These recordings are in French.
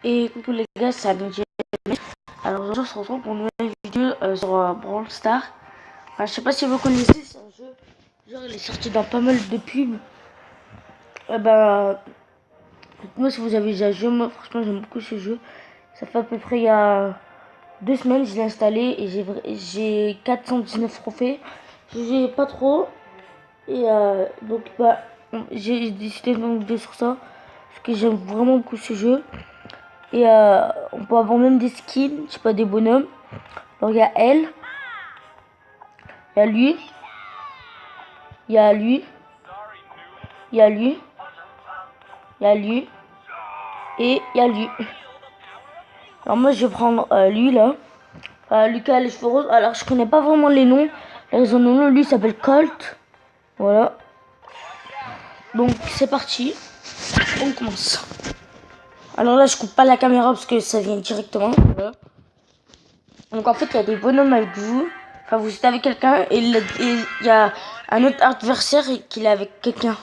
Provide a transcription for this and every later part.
Et coucou les gars, c'est Amidji. Alors aujourd'hui on se retrouve pour une nouvelle vidéo sur Brawl Stars. Enfin, je sais pas si vous connaissez, c'est un jeu, genre il est sorti dans pas mal de pubs. Moi si vous avez déjà joué, moi franchement j'aime beaucoup ce jeu. Ça fait à peu près il y a 2 semaines je l'ai installé et j'ai 419 trophées. Je jouais pas trop et j'ai décidé de faire une vidéo sur ça parce que j'aime vraiment beaucoup ce jeu. Et on peut avoir même des skins, je sais pas, des bonhommes. Alors il y a elle, il y a lui, il y a lui, il y a lui, il y a lui et il y a lui. Alors moi je vais prendre lui là, Lucas a les cheveux roses. Alors je connais pas vraiment les noms, les noms. Lui s'appelle Colt, voilà. Donc c'est parti, on commence. Alors là je coupe pas la caméra parce que ça vient directement, voilà. Donc en fait il y a des bonhommes avec vous. Enfin vous êtes avec quelqu'un et il y a un autre adversaire qui est avec quelqu'un.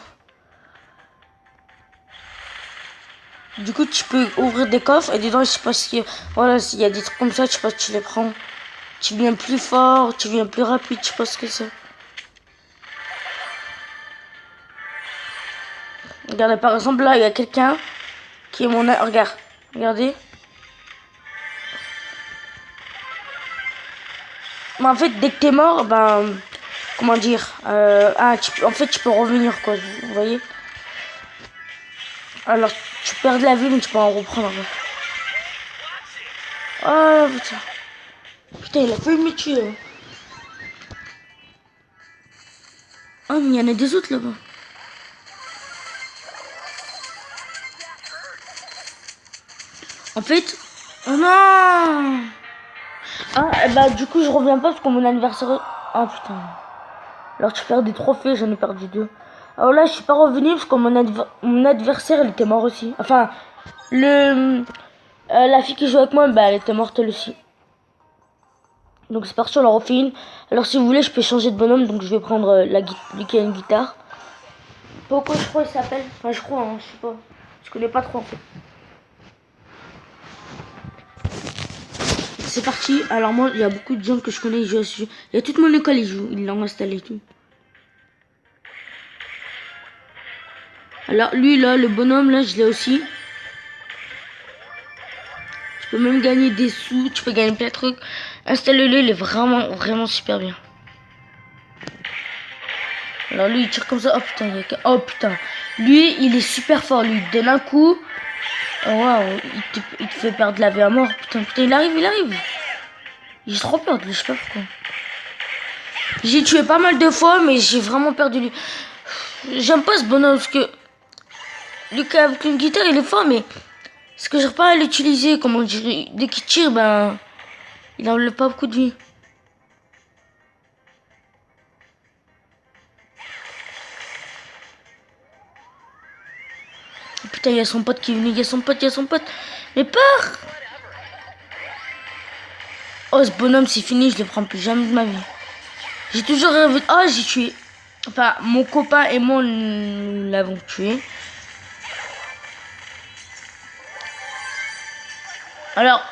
Du coup tu peux ouvrir des coffres et dedans je sais pas si voilà, s'il y a des trucs comme ça, je sais pas si tu les prends. Tu viens plus fort, tu viens plus rapide, je sais pas ce que c'est. Regardez par exemple là il y a quelqu'un qui est regarde, regardez. Mais en fait dès que t'es mort, comment dire, en fait tu peux revenir quoi, vous voyez. Alors tu perds de la vie mais tu peux en reprendre. Oh putain. Putain il a failli me tuer. Oh mais il y en a des autres là-bas. En fait, oh non. Du coup je reviens pas parce que mon anniversaire. Ah putain. Alors tu perds des trophées, j'en ai perdu 2. Alors là je suis pas revenu parce que mon adversaire elle était mort aussi. Enfin la fille qui joue avec moi, elle était morte elle aussi. Donc c'est parti, on en refait une. Alors si vous voulez je peux changer de bonhomme, donc je vais prendre lui qui a une guitare. Poco je crois il s'appelle. Enfin je crois, hein, je sais pas. Je connais pas trop en fait. C'est parti. Alors moi, il y a beaucoup de gens que je connais, ils jouent à ce jeu. Il y a toute mon école, ils l'ont installé et tout. Alors lui là, le bonhomme là, je l'ai aussi. Tu peux même gagner des sous, tu peux gagner plein de trucs. Installe-le, il est vraiment, vraiment super bien. Alors lui, il tire comme ça. Oh putain, oh putain. Lui, il est super fort. Lui, il donne un coup. Oh waouh, il te fait perdre la vie à mort. Putain, il arrive, il arrive. J'ai trop peur de lui, je sais pas pourquoi. J'ai tué pas mal de fois, mais j'ai vraiment perdu lui. J'aime pas ce bonhomme parce que Lucas avec une guitare il est fort, mais ce que j'arrive pas à l'utiliser, comment dire, dès qu'il tire, il enlève pas beaucoup de vie. Putain, il y a son pote qui est venu, il y a son pote. Mais pars! Oh, ce bonhomme, c'est fini, je le prends plus jamais de ma vie. J'ai toujours rêvé. Oh, j'ai tué. Enfin, mon copain et moi, nous l'avons tué. Alors,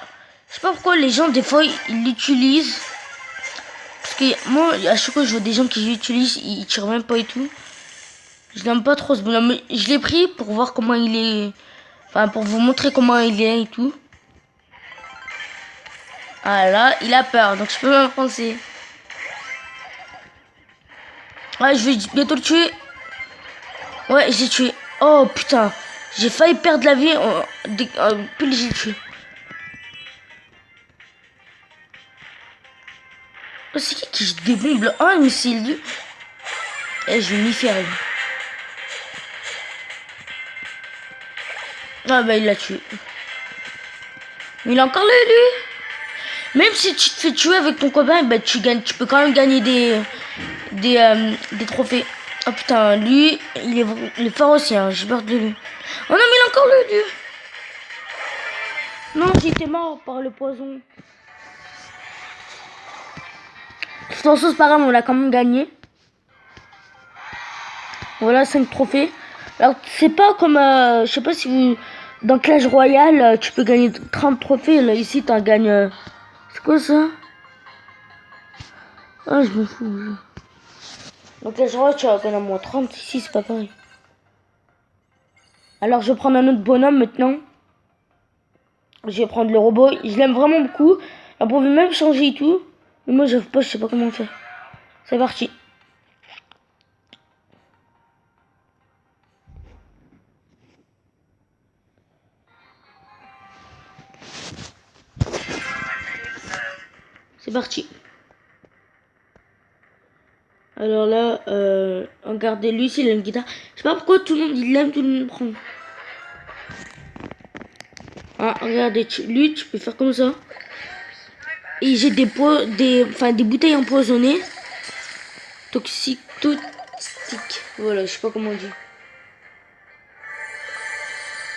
je sais pas pourquoi les gens, des fois, ils l'utilisent. Parce que moi, à chaque fois, je vois des gens qui l'utilisent, ils tirent même pas et tout. Je l'aime pas trop ce bonhomme, mais je l'ai pris pour voir comment il est. Enfin, pour vous montrer comment il est et tout. Ah là, il a peur, donc je peux même penser. Ouais, je vais bientôt le tuer. Ouais, j'ai tué. Oh putain, j'ai failli perdre la vie. Puis j'ai tué. Oh, c'est qui je débombe? Ah, mais c'est lui. Eh, je vais m'y faire. Ah il l'a tué. Mais il a encore lui. Même si tu te fais tuer avec ton copain, tu gagnes, tu peux quand même gagner des trophées. Oh putain, lui, il est fort aussi, hein, j'ai peur de lui. Oh non, mais il a encore lui. Non, j'étais mort par le poison. De toute façon, c'est pas grave, on l'a quand même gagné. Voilà, 5 trophées. Alors, c'est pas comme, je sais pas si dans Clash Royale, tu peux gagner 30 trophées. Là, ici, t'en gagnes... c'est quoi ça? Ah, je m'en fous. Donc Clash Royale, tu vas gagner à moins 30. Ici, c'est pas pareil. Alors, je vais prendre un autre bonhomme maintenant. Je vais prendre le robot. Je l'aime vraiment beaucoup. On pouvait même changer et tout. Mais moi, je sais pas comment faire. C'est parti. C'est parti. Alors là, regardez, lui, il a une guitare. Je sais pas pourquoi tout le monde, il l'aime, tout le monde prend. Ah, regardez, lui, tu peux faire comme ça. Et j'ai des bouteilles empoisonnées. Toxiques. Voilà, je sais pas comment on dit.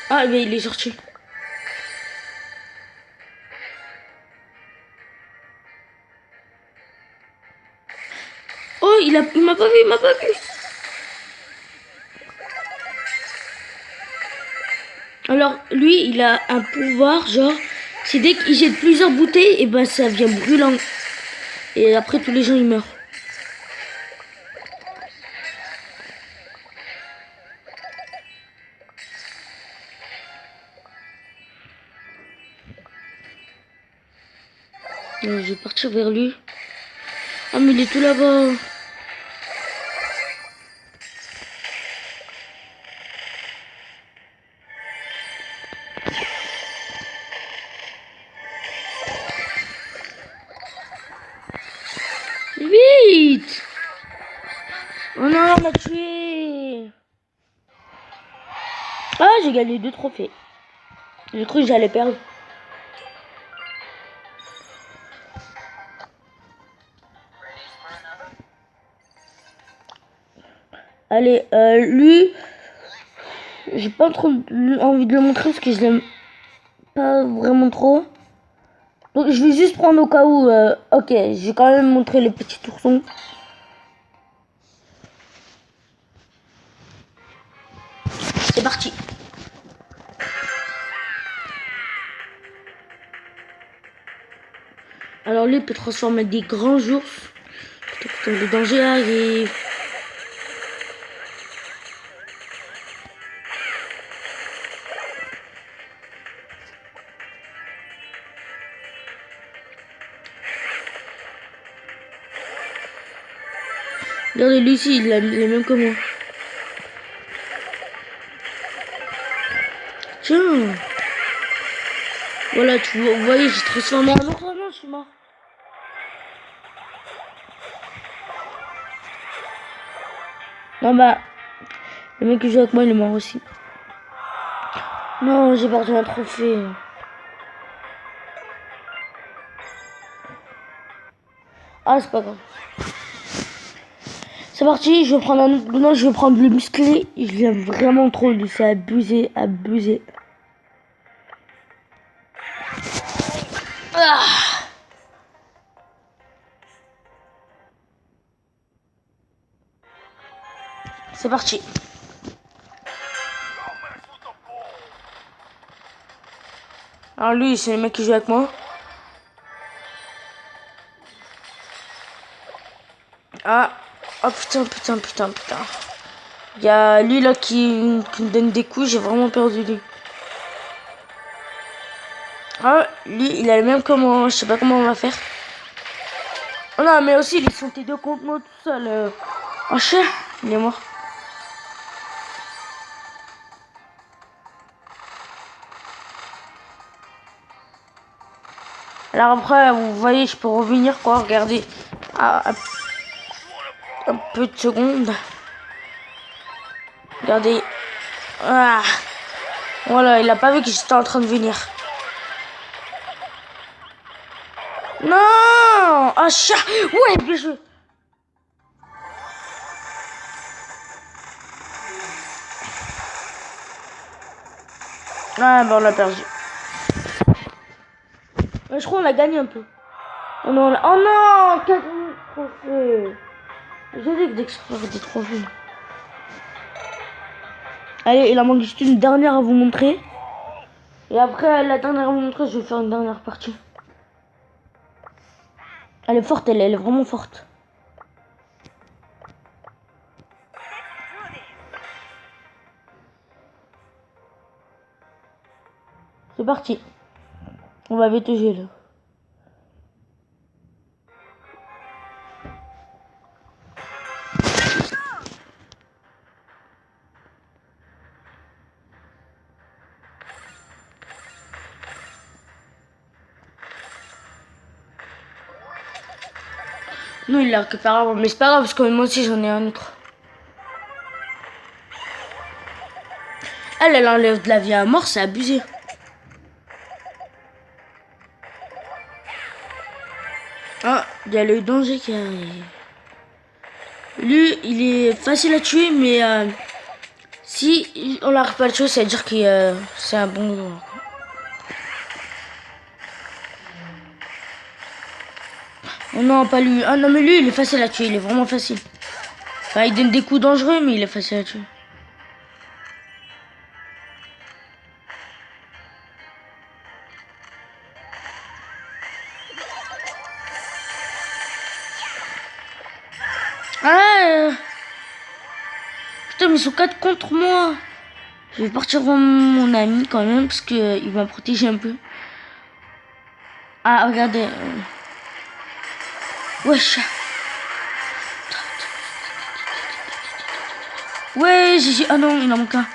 Ah, mais il est sorti. Oh, il m'a pas vu. Alors, lui, il a un pouvoir, genre, c'est dès qu'il jette plusieurs bouteilles, et ben ça vient brûlant. Et après, tous les gens, ils meurent. Je vais partir vers lui. Ah, mais il est tout là-bas. Vite! Oh non, on m'a tué! Ah, j'ai gagné 2 trophées. J'ai cru que j'allais perdre. Allez, lui, j'ai pas trop envie de le montrer parce que je l'aime pas vraiment trop. Donc je vais juste prendre au cas où. Ok, je vais quand même montrer les petits oursons. C'est parti. Alors lui, il peut transformer des grands ours. Quand le danger arrive. Regardez, lui ici, il est même que moi. Tiens. Voilà, vous voyez, j'ai transformé en ours. Oh non, je suis mort. Non, bah, le mec qui joue avec moi, il est mort aussi. Non, j'ai perdu un trophée. Ah, c'est pas grave. C'est parti, je vais prendre un autre. Non, je vais prendre le musclé. Je l'aime vraiment trop, lui. C'est abusé. Ah. C'est parti. Alors lui, c'est le mec qui joue avec moi. Ah. Oh putain. Il y a lui là qui me donne des coups, j'ai vraiment perdu lui. Ah, lui, il a le même que moi, je sais pas comment on va faire. Oh non, mais aussi, ils sont tes deux contre moi tout seul. Oh, chien, il est mort. Alors après, vous voyez, je peux revenir quoi, regardez. Ah, un peu de secondes. Regardez. Ah. Voilà, il a pas vu que j'étais en train de venir. Non. Ah, chat. Ouais, bien joué. Ah, bah on l'a perdu. Je crois qu'on a gagné un peu. Oh non, oh non, 4 trophées. J'ai dit d'explorer des trophées. Allez, il en manque juste une dernière à vous montrer. Et après, la dernière montre, je vais faire une dernière partie. Elle est forte, elle est vraiment forte. C'est parti. On va BTG là. Non, il l'a récupéré avant, mais c'est pas grave parce que moi aussi j'en ai un autre. Elle enlève de la vie à mort, c'est abusé. Ah, il y a le danger qui arrive. Lui, il est facile à tuer, mais si on n'arrive pas à le tuer, ça veut dire que c'est un bon joueur. Oh non, pas lui. Ah non, mais lui, il est facile à tuer, il est vraiment facile. Enfin, il donne des coups dangereux, mais il est facile à tuer. Ah putain, mais ils sont 4 contre moi. Je vais partir voir mon ami quand même, parce que il va me protéger un peu. Ah, regardez. Wesh. Ouais, j'ai... Ah non, il en manque un.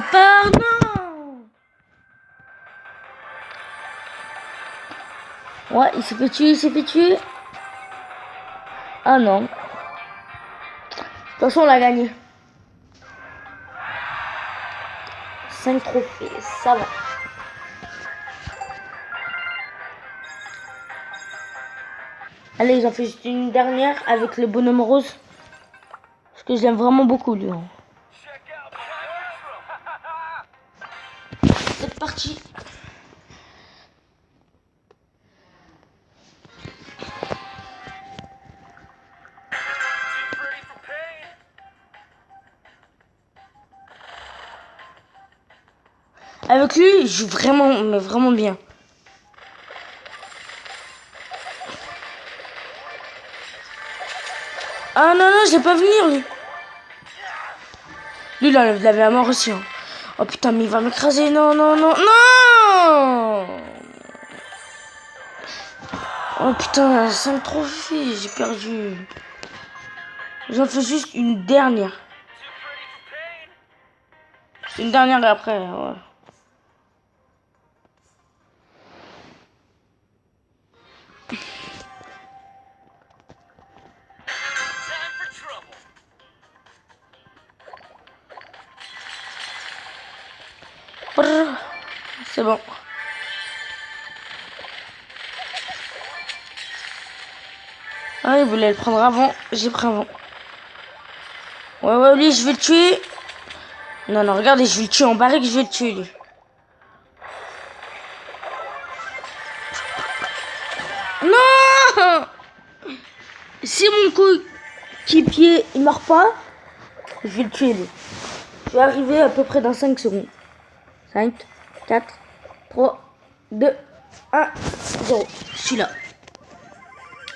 Pardon. Ouais, il s'est fait tuer, il s'est fait tuer. Ah non. De toute façon, on l'a gagné. 5 trophées, ça va. Allez, ils ont fait juste une dernière avec le bonhomme rose. Parce que je l'aime vraiment beaucoup, lui. C'est parti. Avec lui, je joue vraiment, mais vraiment bien. Ah non, non, je l'ai pas venir, lui. Lui, là, il avait à mort aussi. Hein. Oh putain, mais il va m'écraser. Non, non, non, non. Oh putain, 5 trophées, j'ai perdu. J'en fais juste une dernière. Une dernière et après, ouais. C'est bon. Ah, il voulait le prendre avant. J'ai pris avant. Ouais, ouais, lui, je vais le tuer. Non, non, regardez, je vais le tuer en barrique, je vais le tuer, lui. Non! Si mon coéquipier, il meurt pas, je vais le tuer, lui. Je vais arriver à peu près dans 5 secondes. 5, 4, 3, 2, 1, 0. Je suis là.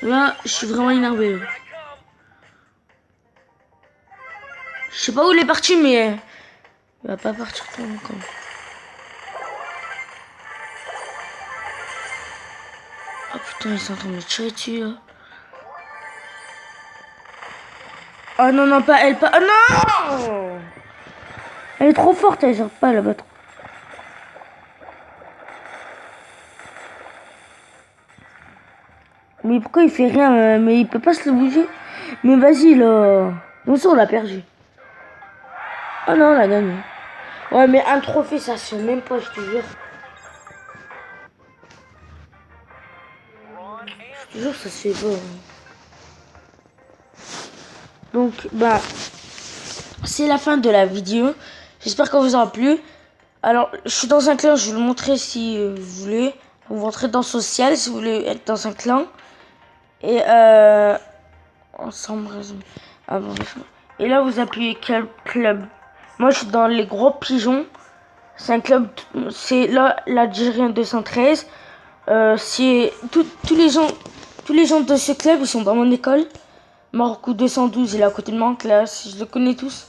Là, je suis vraiment énervé. Je sais pas où il est parti, mais il va pas partir trop longtemps. Oh putain, ils sont en train de me tirer dessus, là. Oh non, non, pas elle, pas... Oh non! Elle est trop forte, elle gère pas à la battre. Mais pourquoi il fait rien? Mais il peut pas se le bouger. Mais vas-y, là. Non, ça, on l'a perdu. Oh non, on l'a gagné. Ouais, mais un trophée, ça se fait même pas, je te jure. Je te jure, ça se fait pas. Donc, bah, c'est la fin de la vidéo. J'espère que vous aura plu. Alors, je suis dans un clan, je vais vous le montrer si vous voulez. Vous rentrez dans social si vous voulez être dans un clan. Et ensemble, et là, vous appuyez quel club? Moi, je suis dans les gros pigeons. C'est un club, c'est là l'Algérien 213. C'est tous les gens de ce club, ils sont dans mon école. Marocco 212, il est à côté de moi en classe. Je le connais tous.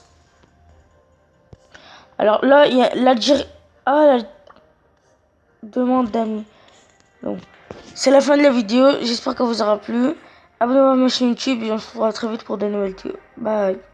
Alors là, il y a l'Algérie. Ah, la demande d'amis. Donc, c'est la fin de la vidéo. J'espère qu'elle vous aura plu. Abonnez-vous à ma chaîne YouTube et on se revoit très vite pour de nouvelles vidéos. Bye.